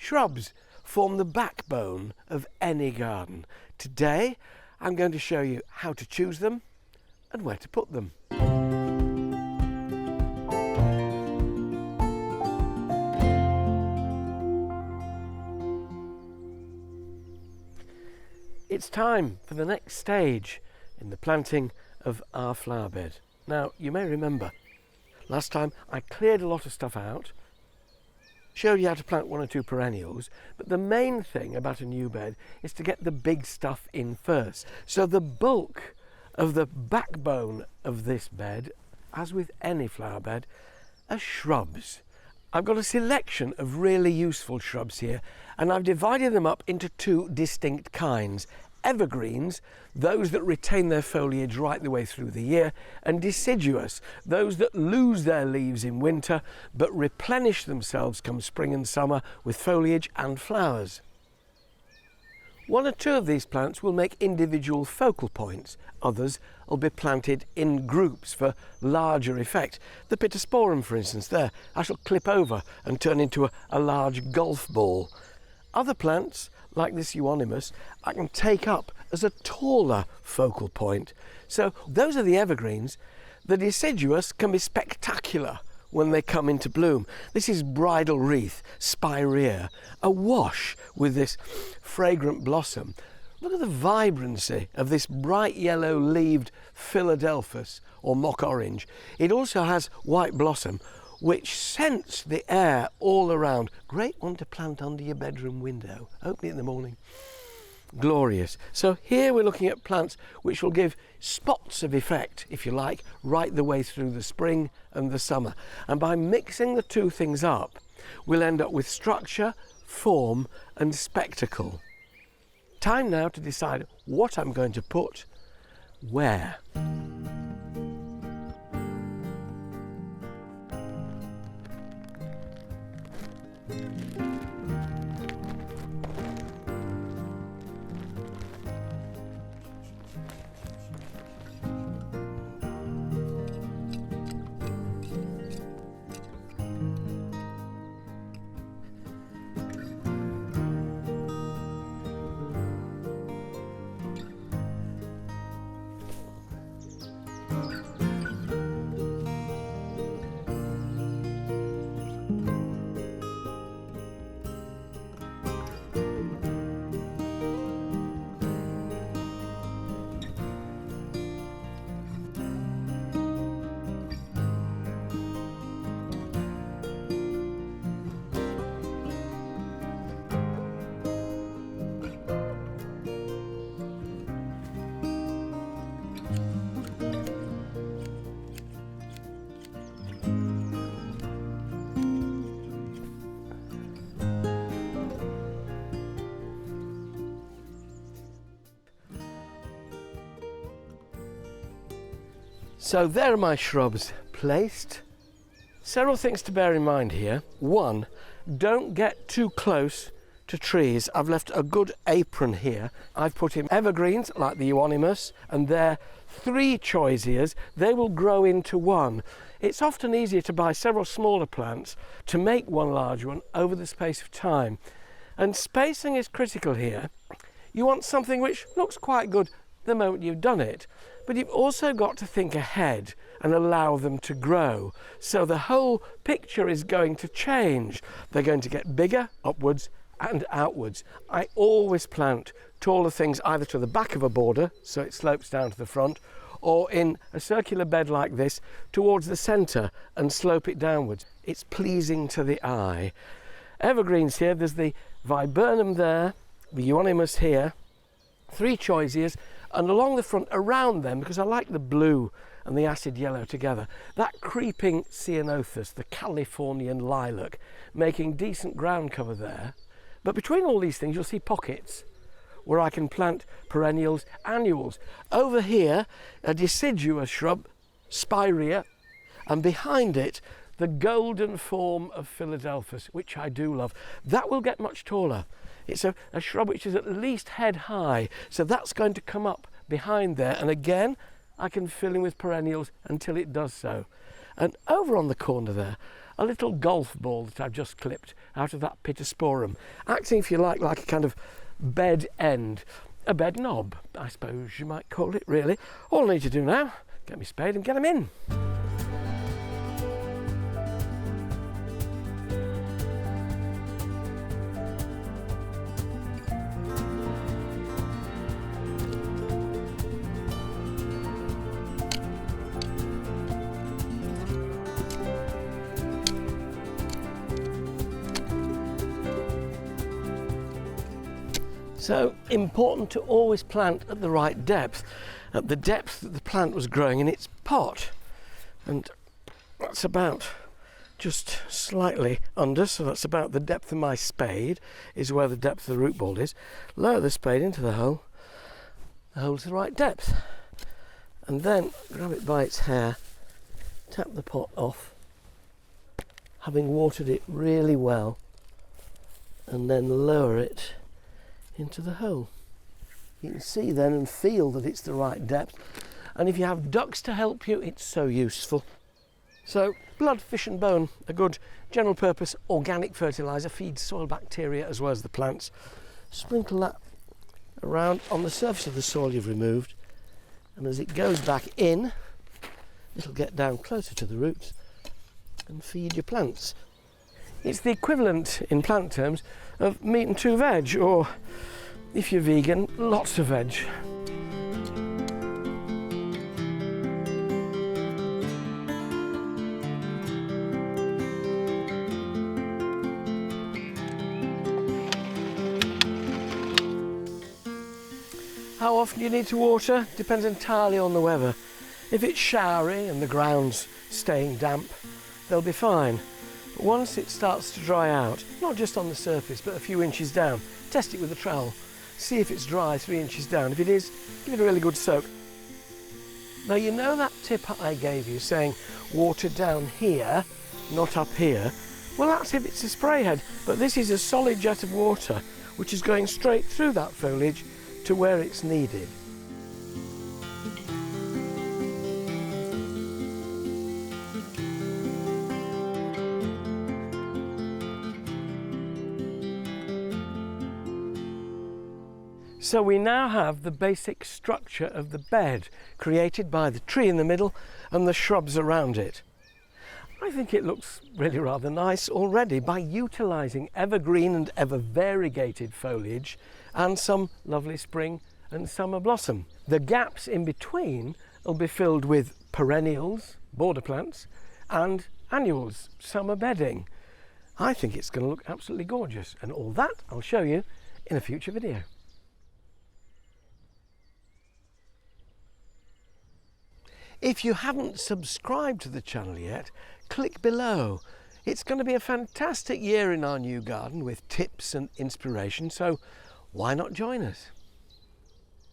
Shrubs form the backbone of any garden. Today I'm going to show you how to choose them and where to put them. It's time for the next stage in the planting of our flower bed. Now, you may remember, last time I cleared a lot of stuff out, showed you how to plant 1 or 2 perennials, but the main thing about a new bed is to get the big stuff in first. So the bulk of the backbone of this bed, as with any flower bed, are shrubs. I've got a selection of really useful shrubs here, and I've divided them up into 2 distinct kinds. Evergreens, those that retain their foliage right the way through the year, and deciduous, those that lose their leaves in winter but replenish themselves come spring and summer with foliage and flowers. 1 or 2 of these plants will make individual focal points. Others will be planted in groups for larger effect. The Pittosporum, for instance, there, I shall clip over and turn into a large golf ball. Other plants, like this euonymus, I can take up as a taller focal point. So those are the evergreens. The deciduous can be spectacular when they come into bloom. This is bridal wreath, spirea, awash with this fragrant blossom. Look at the vibrancy of this bright yellow leaved Philadelphus or mock orange. It also has white blossom, which scents the air all around. Great one to plant under your bedroom window. Open it in the morning. Glorious. So here we're looking at plants which will give spots of effect, if you like, right the way through the spring and the summer. And by mixing the 2 things up, we'll end up with structure, form and spectacle. Time now to decide what I'm going to put where. So there are my shrubs placed. Several things to bear in mind here. 1, don't get too close to trees. I've left a good apron here. I've put in evergreens like the euonymus, and they're 3 choisias. They will grow into 1. It's often easier to buy several smaller plants to make 1 large one over the space of time. And spacing is critical here. You want something which looks quite good the moment you've done it, but you've also got to think ahead and allow them to grow. So the whole picture is going to change. They're going to get bigger upwards and outwards. I always plant taller things either to the back of a border, so it slopes down to the front, or in a circular bed like this towards the centre and slope it downwards. It's pleasing to the eye. Evergreens here, there's the viburnum there, the euonymus here, 3 choisias, and along the front around them, because I like the blue and the acid yellow together, that creeping ceanothus, the Californian lilac, making decent ground cover there. But between all these things you'll see pockets where I can plant perennials, annuals. Over here a deciduous shrub, spirea, and behind it the golden form of Philadelphus, which I do love. That will get much taller. It's a shrub which is at least head high, so that's going to come up behind there, and again I can fill in with perennials until it does so. And over on the corner there a little golf ball that I've just clipped out of that pittosporum, acting, if you like a kind of bed end, a bed knob, I suppose you might call it, really. All I need to do now, get my spade and get them in. So important to always plant at the right depth, at the depth that the plant was growing in its pot. And that's about just slightly under, so that's about the depth of my spade, is where the depth of the root ball is. Lower the spade into the hole to the right depth. And then grab it by its hair, tap the pot off, having watered it really well, and then lower it into the hole. You can see then and feel that it's the right depth, and if you have ducks to help you, it's so useful. So blood, fish and bone, a good general purpose organic fertiliser, feeds soil bacteria as well as the plants. Sprinkle that around on the surface of the soil you've removed, and as it goes back in, it'll get down closer to the roots and feed your plants. It's the equivalent in plant terms of meat and 2 veg, or if you're vegan, lots of veg. How often you need to water depends entirely on the weather. If it's showery and the ground's staying damp, they'll be fine. But once it starts to dry out, not just on the surface but a few inches down, test it with a trowel. See if it's dry 3 inches down. If it is, give it a really good soak. Now you know that tip I gave you saying water down here, not up here? Well, that's if it's a spray head, but this is a solid jet of water which is going straight through that foliage to where it's needed. So we now have the basic structure of the bed, created by the tree in the middle and the shrubs around it. I think it looks really rather nice already by utilising evergreen and ever variegated foliage and some lovely spring and summer blossom. The gaps in between will be filled with perennials, border plants, and annuals, summer bedding. I think it's going to look absolutely gorgeous, and all that I'll show you in a future video. If you haven't subscribed to the channel yet, click below. It's going to be a fantastic year in our new garden with tips and inspiration, so why not join us?